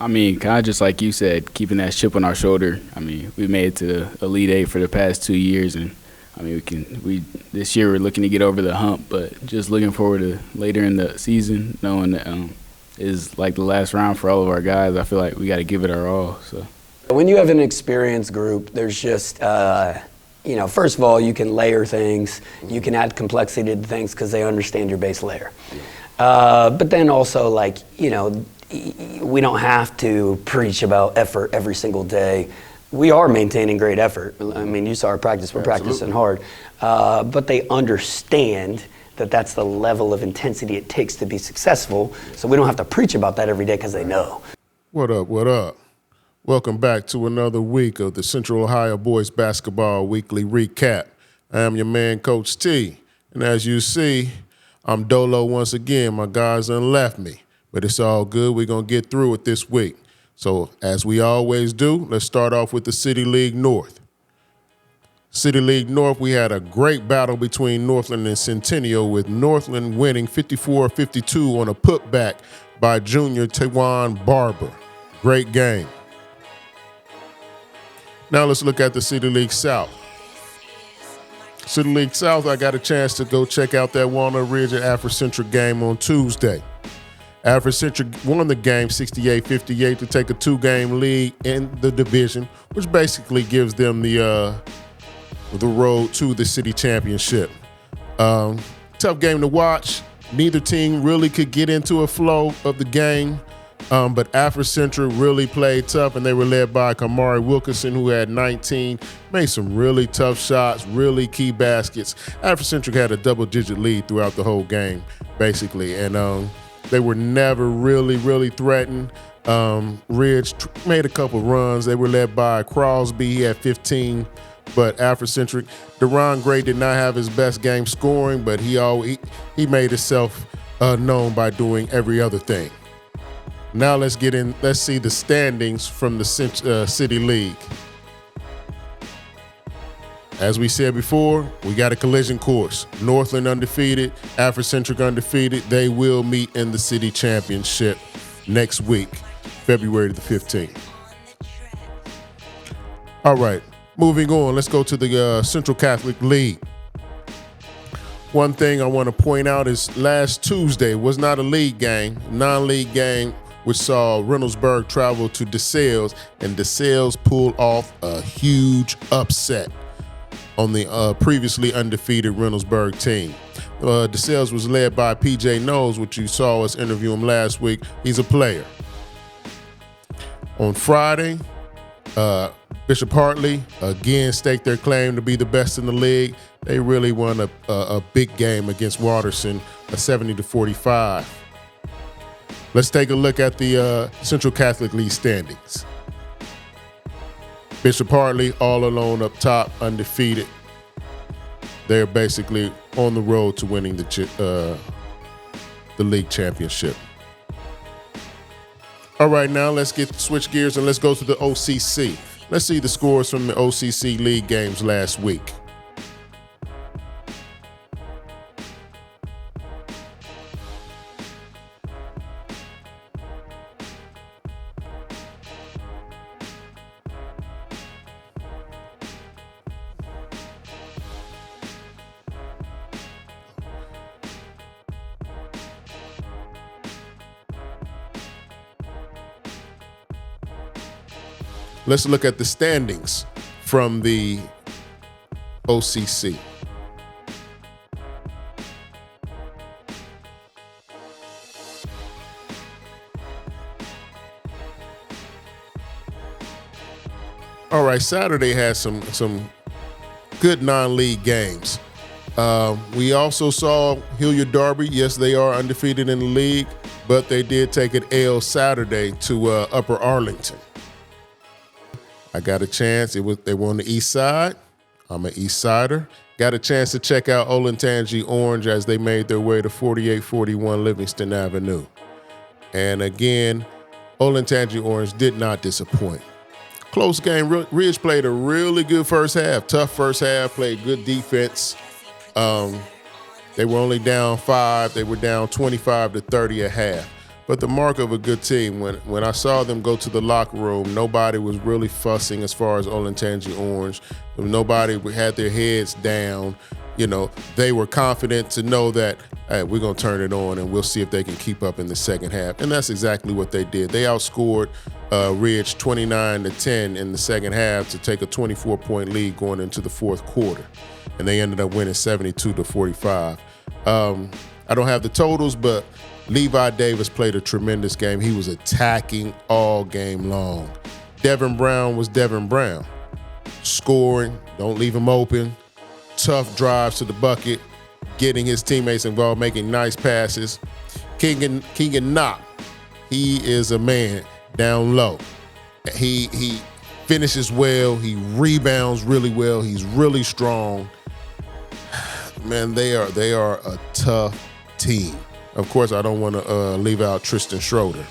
I mean, kind of just like you said, keeping that chip on our shoulder. I mean, we made it to the Elite Eight for the past 2 years, and I mean, this year we're looking to get over the hump, but just looking forward to later in the season, knowing that is like the last round for all of our guys. I feel like we got to give it our all. So when you have an experienced group, there's just first of all, you can layer things, you can add complexity to things because they understand your base layer. But then also, we don't have to preach about effort every single day. We are maintaining great effort. I mean, you saw our practice, we're practicing hard. But they understand that that's the level of intensity it takes to be successful, so we don't have to preach about that every day because they know. What up, what up? Welcome back to another week of the Central Ohio Boys Basketball Weekly Recap. I am your man, Coach T. And as you see, I'm Dolo once again. My guys done left me. But it's all good. We're going to get through it this week. So, as we always do, let's start off with the City League North. City League North, we had a great battle between Northland and Centennial, with Northland winning 54-52 on a putback by junior Tawan Barber. Great game. Now let's look at the City League South. City League South, I got a chance to go check out that Walnut Ridge and Afrocentric game on Tuesday. Afrocentric won the game 68-58 to take a 2-game lead in the division, which basically gives them the road to the city championship. Tough game to watch. Neither team really could get into a flow of the game. But Afrocentric really played tough, and they were led by Kamari Wilkinson, who had 19, made some really tough shots, really key baskets. Afrocentric had a double-digit lead throughout the whole game, basically, and they were never really threatened. Ridge made a couple runs. They were led by Crosby. He had 15, but Afrocentric, Deron Gray did not have his best game scoring, but he made himself known by doing every other thing. Now let's see the standings from the City League. As we said before, we got a collision course. Northland undefeated, Afrocentric undefeated. They will meet in the city championship next week, February the 15th. All right, moving on. Let's go to the Central Catholic League. One thing I want to point out is last Tuesday was not a league game, non-league game, which saw Reynoldsburg travel to DeSales, and DeSales pulled off a huge upset on the previously undefeated Reynoldsburg team. DeSales was led by P.J. Knowles, which you saw us interview him last week. He's a player. On Friday, Bishop Hartley again staked their claim to be the best in the league. They really won a big game against Watterson, a 70-45. Let's take a look at the Central Catholic League standings. Bishop Hartley all alone up top, undefeated. They're basically on the road to winning the league championship. All right, now let's switch gears and let's go to the OCC. Let's see the scores from the OCC league games last week. Let's look at the standings from the OCC. All right, Saturday has some good non-league games. We also saw Hilliard Darby. Yes, they are undefeated in the league, but they did take an L Saturday to Upper Arlington. I got a chance. They were on the east side. I'm an east sider. Got a chance to check out Olentangy Orange as they made their way to 4841 Livingston Avenue. And again, Olentangy Orange did not disappoint. Close game. Ridge played a really good first half. Tough first half, played good defense. They were only down 5. They were down 25-30 at half. But the mark of a good team, when I saw them go to the locker room, nobody was really fussing as far as Olentangy Orange. Nobody had their heads down. You know, they were confident to know that, hey, we're going to turn it on and we'll see if they can keep up in the second half. And that's exactly what they did. They outscored Ridge 29-10 in the second half to take a 24-point lead going into the fourth quarter. And they ended up winning 72-45. I don't have the totals, but Levi Davis played a tremendous game. He was attacking all game long. Devin Brown was Devin Brown. Scoring, don't leave him open. Tough drives to the bucket, getting his teammates involved, making nice passes. Keegan Knupp, he is a man down low. He finishes well. He rebounds really well. He's really strong. Man, they are a tough team. Of course, I don't want to leave out Tristan Schroeder.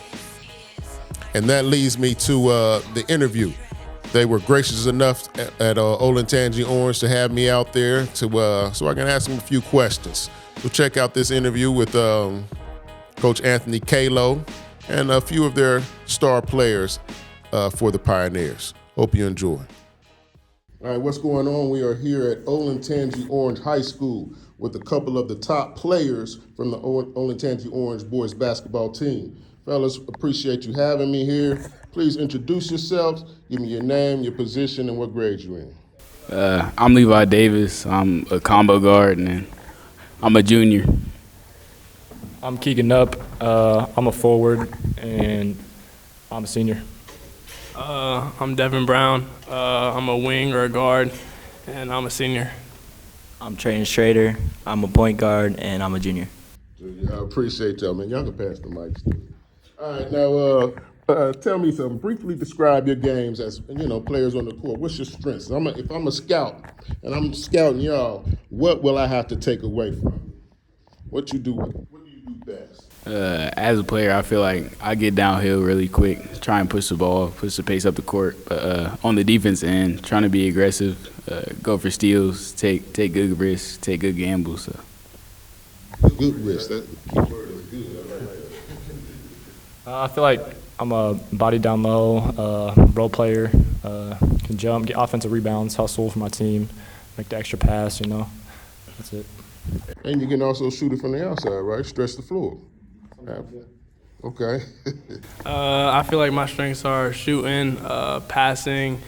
And that leads me to the interview. They were gracious enough at Olentangy Orange to have me out there to so I can ask them a few questions. So check out this interview with Coach Anthony Calo and a few of their star players for the Pioneers. Hope you enjoy. All right, what's going on? We are here at Olentangy Orange High School with a couple of the top players from the Olentangy Orange boys basketball team. Fellas, appreciate you having me here. Please introduce yourselves. Give me your name, your position, and what grade you're in. I'm Levi Davis. I'm a combo guard, and I'm a junior. I'm Keegan Knupp. I'm a forward, and I'm a senior. I'm Devin Brown. I'm a wing or a guard, and I'm a senior. I'm Treyton Schroeder. I'm a point guard, and I'm a junior. I appreciate y'all, man. Y'all can pass the mics. All right, now tell me something. Briefly describe your games as, players on the court. What's your strengths? If I'm a scout and I'm scouting y'all, what will I have to take away from you? What do you do best? As a player, I feel like I get downhill really quick, try and push the ball, push the pace up the court. But on the defense end, trying to be aggressive, go for steals, take good risks, take good gambles. So. Good risks. That key word is good. I like that. I feel like I'm a body down low, role player, can jump, get offensive rebounds, hustle for my team, make the extra pass, That's it. And you can also shoot it from the outside, right? Stretch the floor. Okay. I feel like my strengths are shooting, passing,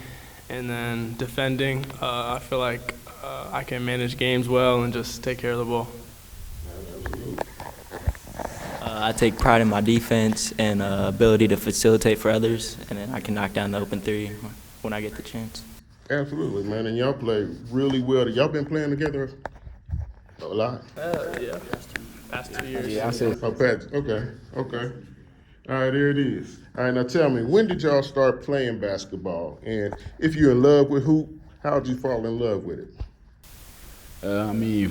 and then defending. I feel like I can manage games well and just take care of the ball. I take pride in my defense and ability to facilitate for others, and then I can knock down the open three when I get the chance. Absolutely, man. And y'all play really well. Y'all been playing together a lot? Yeah. Past 2 years. Yeah, I said. Oh, Pat. Okay. All right, there it is. All right, now tell me, when did y'all start playing basketball? And if you're in love with hoop, how did you fall in love with it?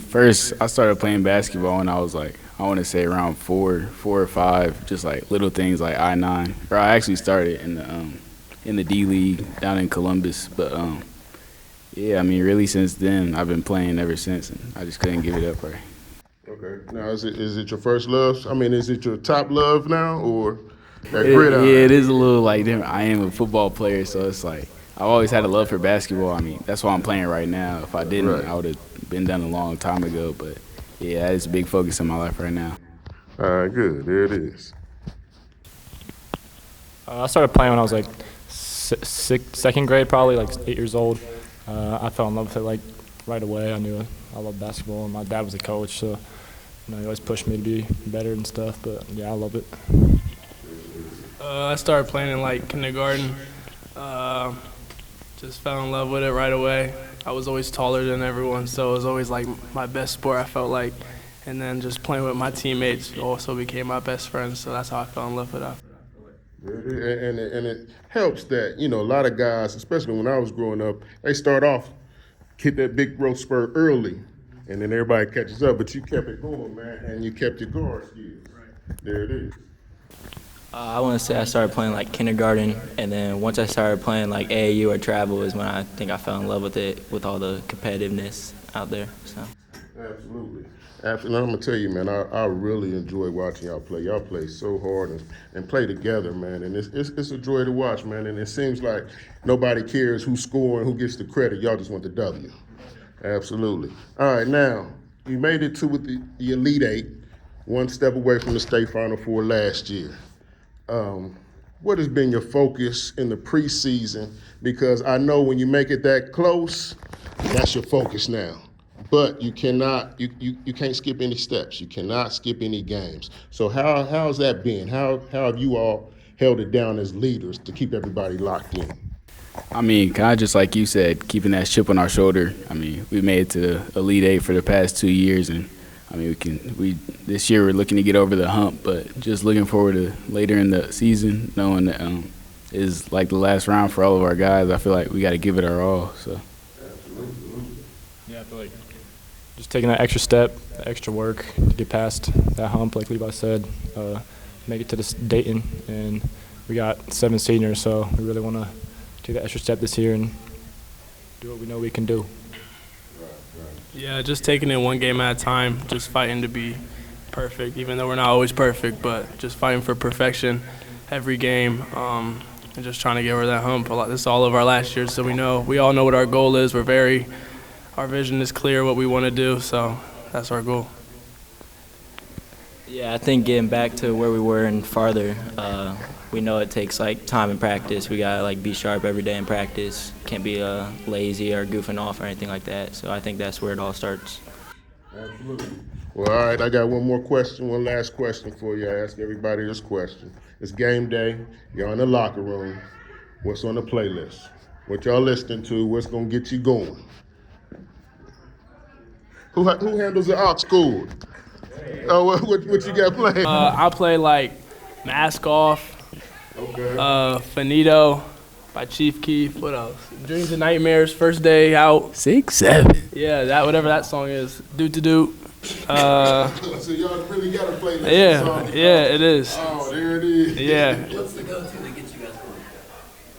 First I started playing basketball when I was I want to say around four or five, just like little things like I-9. Or I actually started in the D League down in Columbus, but really since then I've been playing ever since, and I just couldn't give it up. Right. Okay. Now, is it your first love? Is it your top love now, or that Yeah, gridiron? it is a little different. I am a football player, so it's I've always had a love for basketball. That's why I'm playing right now. If I didn't, Right. I would have been done a long time ago. But yeah, that is a big focus in my life right now. All right, good. There it is. I started playing when I was second grade, probably 8 years old. I fell in love with it right away. I knew I loved basketball, and my dad was a coach, so he always pushed me to be better and stuff. But yeah, I love it. I started playing in kindergarten. Just fell in love with it right away. I was always taller than everyone, so it was always my best sport, I felt like. And then just playing with my teammates also became my best friends, so that's how I fell in love with it. And it helps that, a lot of guys, especially when I was growing up, they start off, hit that big growth spurt early, and then everybody catches up. But you kept it going, man, and you kept your guard skills. Right. There it is. I want to say I started playing kindergarten, and then once I started playing AAU or travel is when I think I fell in love with it, with all the competitiveness out there. So. Absolutely. Absolutely. I'm gonna tell you, man, I really enjoy watching y'all play. Y'all play so hard and play together, man. And it's a joy to watch, man. And it seems like nobody cares who's scoring, who gets the credit. Y'all just want the W. Absolutely. All right, now you made it to the Elite Eight, one step away from the state Final Four last year. What has been your focus in the preseason? Because I know when you make it that close, that's your focus now. But you cannot, you can't skip any steps. You cannot skip any games. So how's that been? How have you all held it down as leaders to keep everybody locked in? I mean, kind of just like you said, keeping that chip on our shoulder. I mean, we made it to the Elite Eight for the past 2 years, and I mean, this year we're looking to get over the hump, but just looking forward to later in the season, knowing that is like the last round for all of our guys. I feel like we got to give it our all. So. Yeah, I feel like just taking that extra step, that extra work to get past that hump, like Levi said, make it to this Dayton, and we got 7 seniors, so we really want to take that extra step this year and do what we know we can do. Yeah, just taking it one game at a time, just fighting to be perfect, even though we're not always perfect, but just fighting for perfection every game, and just trying to get over that hump. This is all of our last year, so we all know what our goal is. Our vision is clear, what we want to do, so that's our goal. Yeah, I think getting back to where we were and farther, we know it takes like time in practice. We gotta like be sharp every day in practice. Can't be lazy or goofing off or anything like that. So I think that's where it all starts. Absolutely. Well, all right, I got one last question for you. I ask everybody this question. It's game day. You're in the locker room. What's on the playlist? What y'all listening to? What's gonna get you going? Who handles the aux cord? Oh, what you got playing? I play like Mask Off, Okay. Finito by Chief Keef. What else? Dreams and Nightmares, First Day Out. 6, 7. Yeah, whatever that song is. Doot to doot. So y'all really got to play this Yeah, song. yeah, it is. Oh, there it is. Yeah. What's the go-to that gets you guys going?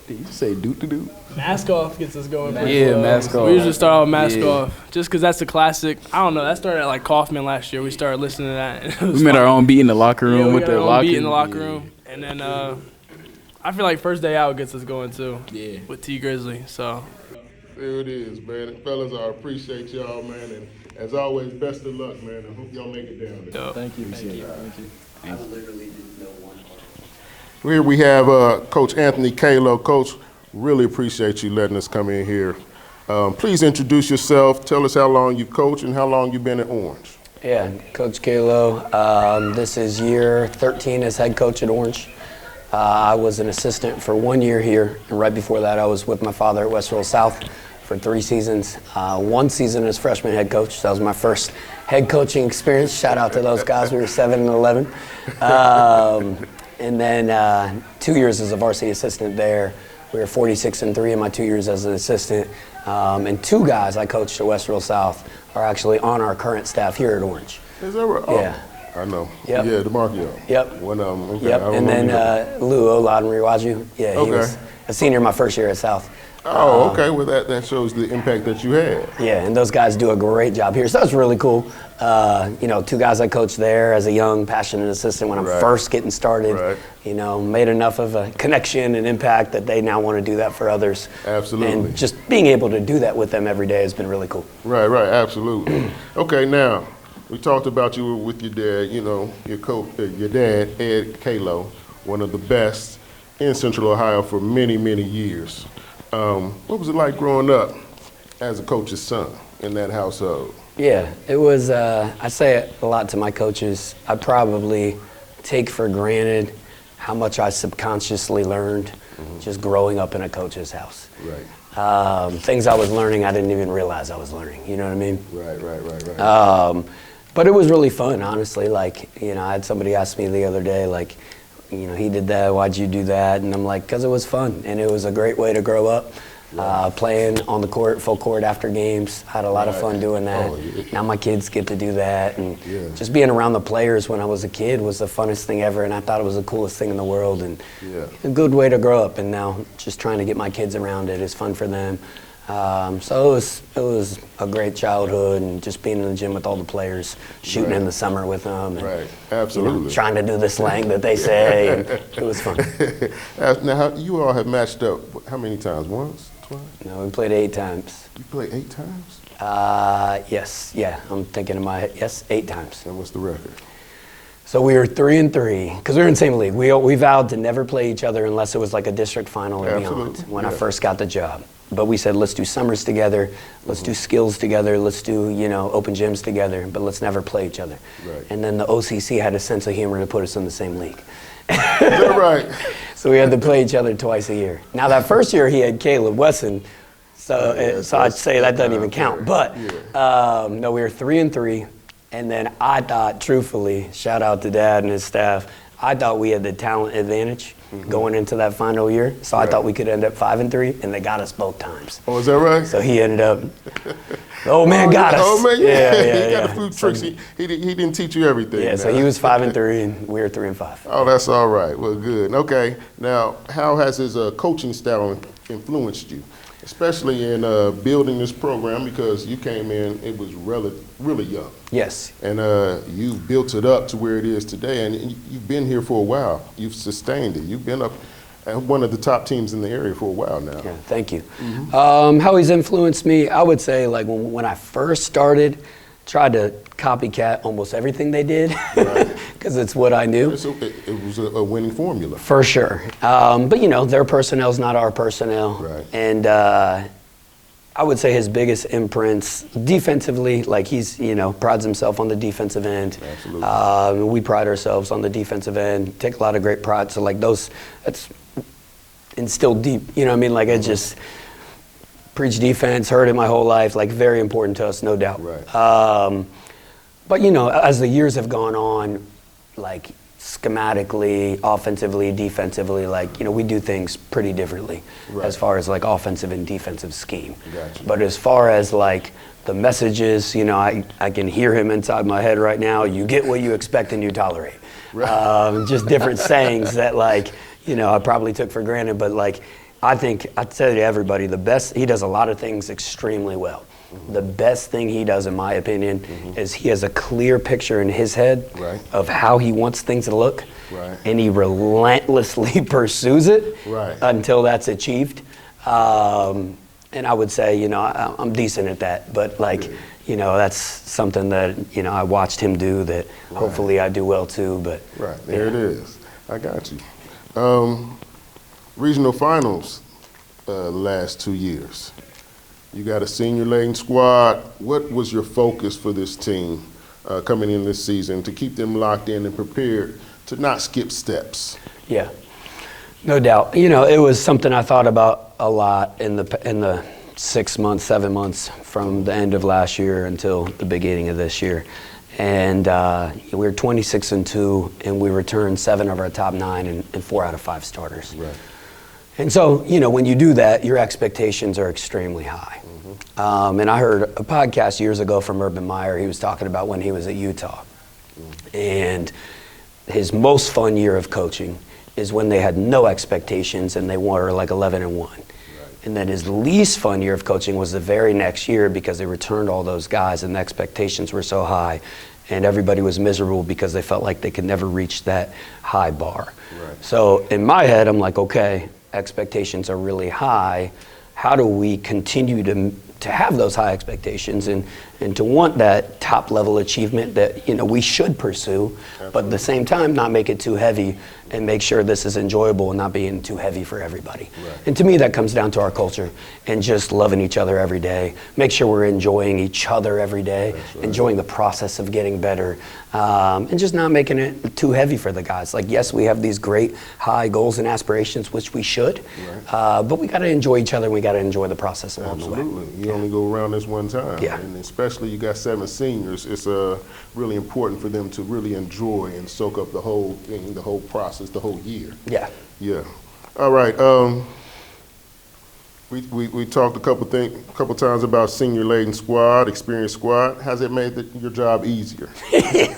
Did you say doo-doo-doo? Mask Off gets us going. pretty Yeah, slow. Mask Off. We usually start out with Mask Yeah. Off, just because that's a classic. I don't know. That started at like Kaufman last year. We started listening to that. and it was We made fun. our own beat in the locker room Yeah, we with got the our own locker. beat in the locker room, and then I feel like First Day Out gets us going too. Yeah. With T Grizzly, so. There it is, man. And fellas, I appreciate y'all, man. And as always, best of luck, man. I hope y'all make it down there. Dope. Thank you. I literally didn't know one part. Here we have Coach Anthony Calo. Coach, really appreciate you letting us come in here. Please introduce yourself. Tell us how long you've coached and how long you've been at Orange. Yeah, Coach Calo. This is year 13 as head coach at Orange. I was an assistant for 1 year here, and right before that I was with my father at Westfield South for 3 seasons. 1 season as freshman head coach. That was my first head coaching experience. Shout out to those guys. We were 7 and 11. And then 2 years as a varsity assistant there. We were 46-3 in my 2 years as an assistant. And 2 guys I coached at Westfield South are actually on our current staff here at Orange. Is that right? Oh, Yeah. I know. Yep. Yeah, DeMarco. Yep. One of them. Okay. Yep, I and then remember. Lou Oladenriwaju. Yeah, he Okay. was a senior my first year at South. Oh, okay. Well, that shows the impact that you had. Yeah, and those guys do a great job here. So that's really cool. 2 guys I coached there as a young, passionate assistant when I'm Right. first getting started. Right. Made enough of a connection and impact that they now want to do that for others. Absolutely. And just being able to do that with them every day has been really cool. Right, absolutely. Okay, now, we talked about you with your dad, your coach, your dad, Ed Calo, one of the best in Central Ohio for many, many years. What was it like growing up as a coach's son in that household? Yeah, it was, I say it a lot to my coaches. I probably take for granted how much I subconsciously learned just growing up in a coach's house. Right. Things I was learning I didn't even realize I was learning, you know what I mean? Right. But it was really fun, honestly. I had somebody ask me the other day, he did that, why'd you do that? And I'm like, because it was fun, and it was a great way to grow up. Playing on the court, full court after games, had a lot of fun doing that. Oh, yeah. Now my kids get to do that, and Yeah. just being around the players when I was a kid was the funnest thing ever, and I thought it was the coolest thing in the world, and Yeah. a good way to grow up. And now just trying to get my kids around it is fun for them. So it was a great childhood, and just being in the gym with all the players, shooting in the summer with them. And, Right, absolutely. trying to do the slang that they say, and it was fun. Now, you all have matched up how many times? Once? Twice? No, we played 8 times. You played 8 times? Yes, yeah, I'm thinking in my head, yes, 8 times. And what's the record? So we were 3-3, because we were in the same league. We vowed to never play each other unless it was like a district final or Absolutely, beyond when I yeah. first got the job. But we said, let's do summers together, let's do skills together, let's do, open gyms together, but let's never play each other. Right. And then the OCC had a sense of humor to put us in the same league. Is that right? So we had to play each other twice a year. Now that first year he had Caleb Wesson, so I'd say that doesn't even count. But no, we were 3-3, and then I thought, truthfully, shout out to Dad and his staff, I thought we had the talent advantage going into that final year. So I thought we could end up 5-3, and they got us both times. Oh, is that right? So he ended up, the old man got us. Oh, man, yeah. He got a few tricks. He didn't teach you everything. Yeah, so he was 5-3, and we were 3-5. Oh, that's all right. Well, good. Okay. Now, how has his coaching style influenced you, especially in building this program? Because you came in, it was really young. Yes. And you built it up to where it is today, and you've been here for a while. You've sustained it. You've been up at one of the top teams in the area for a while now. Yeah, thank you. How he's influenced me, I would say, like when I first started, tried to copycat almost everything they did, because it's what I knew. It was a winning formula. For sure. But their personnel's not our personnel. Right. And I would say his biggest imprints defensively, like he's, prides himself on the defensive end. Absolutely. We pride ourselves on the defensive end, take a lot of great pride. So like that's instilled deep, Like I just preach defense, heard it my whole life, like very important to us, no doubt. Right. But as the years have gone on, like schematically, offensively, defensively, like, we do things pretty differently as far as like offensive and defensive scheme. Gotcha. But as far as like the messages, I can hear him inside my head right now. You get what you expect and you tolerate. Right. Just different sayings that like, I probably took for granted, but like, I think I'd say to everybody, he does a lot of things extremely well. The best thing he does, in my opinion, is he has a clear picture in his head of how he wants things to look, and he relentlessly pursues it until that's achieved. And I would say, I'm decent at that, but like, that's something that, I watched him do that hopefully I do well too. But there it is. I got you. Regional finals the last 2 years. You got a senior-laden squad. What was your focus for this team coming in this season to keep them locked in and prepared to not skip steps? Yeah, no doubt. It was something I thought about a lot in the 6 months, 7 months from the end of last year until the beginning of this year. And we were 26-2, and we returned 7 of our top 9 and 4 out of 5 starters. Right. And so, when you do that, your expectations are extremely high. And I heard a podcast years ago from Urban Meyer. He was talking about when he was at Utah. And his most fun year of coaching is when they had no expectations and they were like 11-1. And then his least fun year of coaching was the very next year because they returned all those guys and the expectations were so high. And everybody was miserable because they felt like they could never reach that high bar. Right. So in my head, I'm like, okay, expectations are really high. How do we continue to have those high expectations and to want that top level achievement that we should pursue, but at the same time not make it too heavy and make sure this is enjoyable and not being too heavy for everybody. Right. And to me that comes down to our culture and just loving each other every day. Make sure we're enjoying each other every day, enjoying the process of getting better, and just not making it too heavy for the guys. Like, yes, we have these great high goals and aspirations, which we should, but we got to enjoy each other and we got to enjoy the process along the way. Absolutely. You only go around this one time. Yeah. And especially you got 7 seniors, it's really important for them to really enjoy and soak up the whole thing, the whole process, the whole year. Yeah. Yeah. All right. We talked a couple times about senior-laden squad, experienced squad. Has it made your job easier?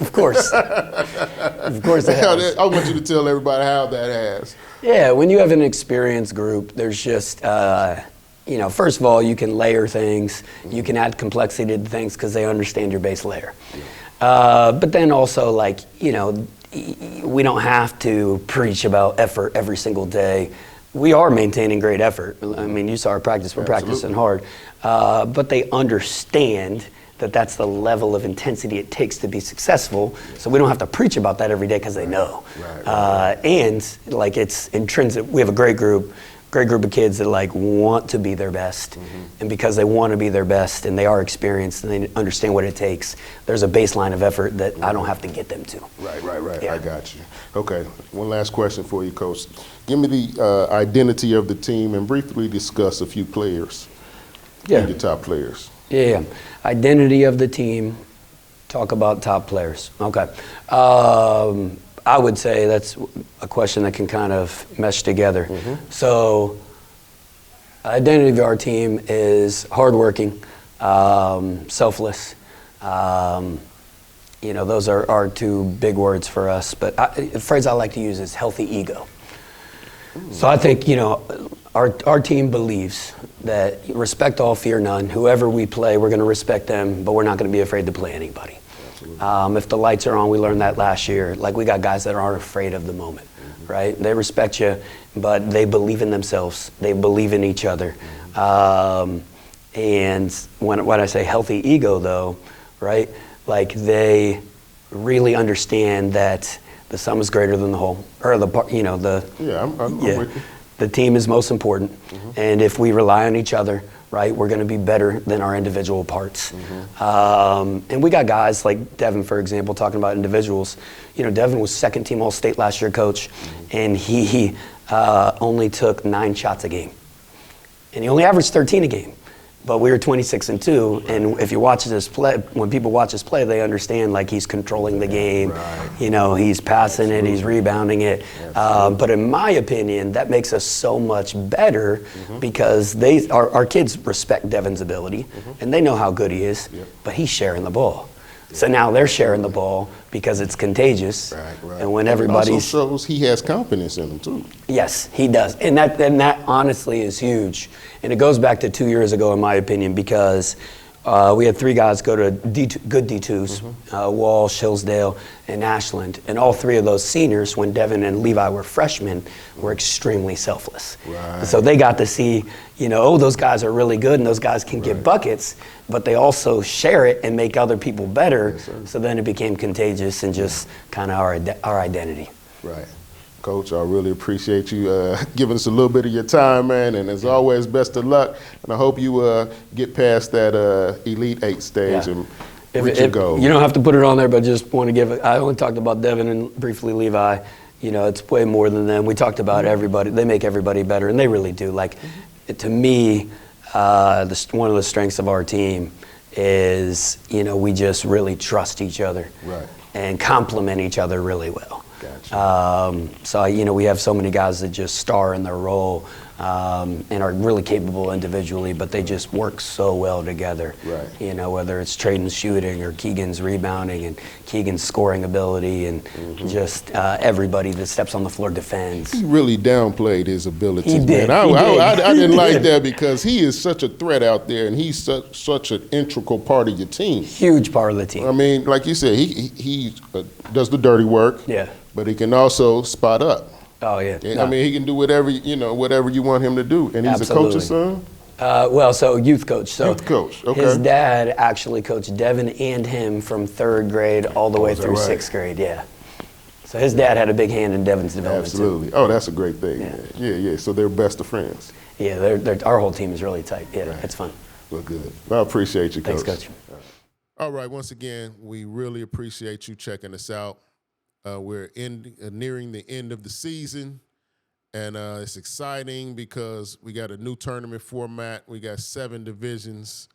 Of course. Of course it has. I want you to tell everybody how that has. Yeah, when you have an experienced group, there's just, first of all, you can layer things. You can add complexity to things because they understand your base layer. But then also, like, we don't have to preach about effort every single day. We are maintaining great effort. I mean, you saw our practice. We're practicing hard. But they understand that that's the level of intensity it takes to be successful. So we don't have to preach about that every day because they know. And, like, it's intrinsic. We have a great group of kids that, like, want to be their best. And because they want to be their best and they are experienced and they understand what it takes, there's a baseline of effort that I don't have to get them to. Right. Yeah. I got you. Okay, one last question for you, Coach. Give me the identity of the team and briefly discuss a few players. Your top players. Yeah. Identity of the team. Talk about top players. Okay. I would say that's a question that can kind of mesh together. So, identity of our team is hardworking, selfless. Those are our two big words for us. But the phrase I like to use is healthy ego. So I think, our team believes that respect all, fear none. Whoever we play, we're going to respect them, but we're not going to be afraid to play anybody. If the lights are on, we learned that last year. Like, we got guys that aren't afraid of the moment, right? They respect you, but they believe in themselves. They believe in each other. And when I say healthy ego, though, right? Like, they really understand that the sum is greater than the whole, or I'm with you. The team is most important, and if we rely on each other, right, we're going to be better than our individual parts. And we got guys like Devin, for example, talking about individuals. Devin was second team All-State last year, Coach, and he only took 9 shots a game, and he only averaged 13 a game. But we were 26-2, and if you watch this play, when people watch us play, they understand, like, he's controlling the game. He's passing it, he's rebounding it. But in my opinion, that makes us so much better because our kids respect Devin's ability, and they know how good he is. But he's sharing the ball. So now they're sharing the ball because it's contagious. And when everybody's... It also shows he has confidence in him, too. Yes, he does. And that honestly is huge. And it goes back to 2 years ago, in my opinion, because we had 3 guys go to good D2s, Walsh, Hillsdale, and Ashland. And all 3 of those seniors, when Devin and Levi were freshmen, were extremely selfless. So they got to see, those guys are really good and those guys can get buckets, but they also share it and make other people better. So then it became contagious and just kind of our identity. Right. Coach, I really appreciate you giving us a little bit of your time, man. And as always, best of luck. And I hope you get past that Elite 8 stage and reach your goal. You don't have to put it on there, but just want to give it. I only talked about Devin and briefly Levi. It's way more than them. We talked about everybody. They make everybody better, and they really do. Like, to me, one of the strengths of our team is, we just really trust each other and complement each other really well. So, we have so many guys that just star in their role and are really capable individually, but they just work so well together. Whether it's Treyton's shooting or Keegan's rebounding and Keegan's scoring ability and just everybody that steps on the floor defends. He really downplayed his abilities, he did. man. I didn't like that because he is such a threat out there and he's such an integral part of your team. Huge part of the team. I mean, like you said, he does the dirty work. But he can also spot up. Oh, yeah. I mean, he can do whatever you want him to do. And he's a coach's son? So youth coach. So youth coach, okay. His dad actually coached Devin and him from 3rd grade all the way through 6th grade, So his dad had a big hand in Devin's development, Absolutely. too. Oh, that's a great thing. Yeah. So they're best of friends. Yeah, our whole team is really tight. Yeah, it's fun. Well, good. Well, I appreciate you, Coach. Thanks, Coach. All right, once again, we really appreciate you checking us out. We're nearing the end of the season, and it's exciting because we got a new tournament format. We got 7 divisions.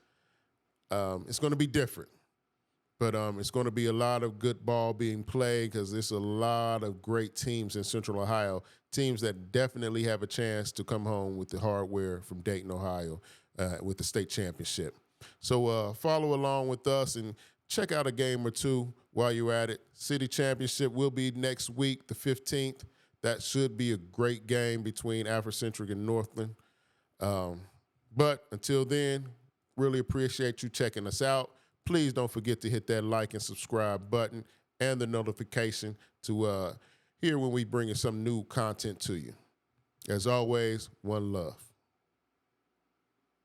It's going to be different, but it's going to be a lot of good ball being played because there's a lot of great teams in Central Ohio, teams that definitely have a chance to come home with the hardware from Dayton, Ohio, with the state championship. So follow along with us and check out a game or two while you're at it. City Championship will be next week, the 15th. That should be a great game between Afrocentric and Northland. But until then, really appreciate you checking us out. Please don't forget to hit that like and subscribe button and the notification to hear when we bring some new content to you. As always, one love.